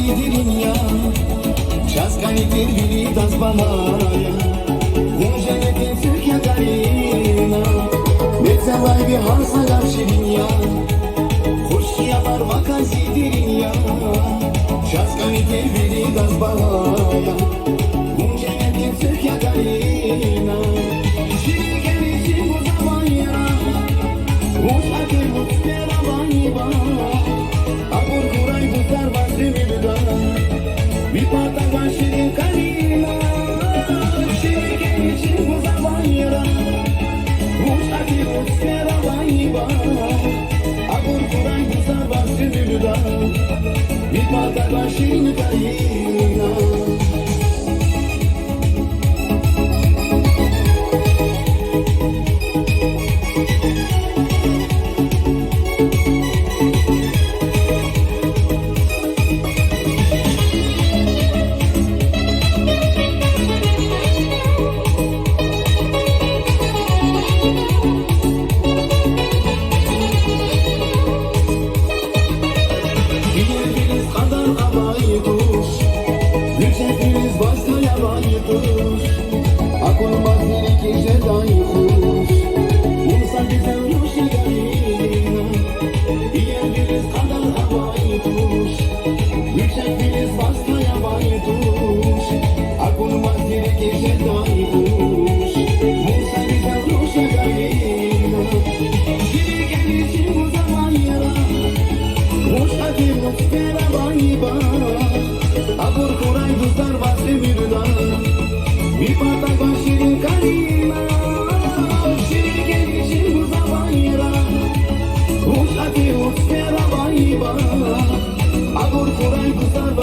zidirinja, časkani tirvili da zbalaja, Unjene din Türkiye garina, Metzelay bir harsalar şirinja, Hoşyalar vaka zidirinja, časkani tirvili da zbalaja, Unjene din Türkiye garina, Şiriken için bu zaman ya, Uç akıl mutfera vaniba, Abur kuray buzlar vasrimilda, Vipata vaşirin kalina, Şiriken için bu zaman ya, Uç akıl mutfera vaniba, Abur kuray buzlar vasrimilda, Vipata vaşirin kalina. Birbiriniz kadar alaydır, Yüksekliğiniz başka yalaydır, Akılmaz bir gece dayıdır, Unsan güzel ruş yalayına, Birbiriniz kadar alaydır, Yüksekliğiniz başka yalaydır, Akılmaz bir gece dayıdır, Unsan güzel ruş yalayına, Şiriken için bu zaman yara, Hoş hadi mutfera vaniba, Abur kuray buzlar vasrimilda, Vipata vaşirin kalina, Şiriken için bu zaman yara, Hoş hadi mutfera vaniba, Abur kuray buzlar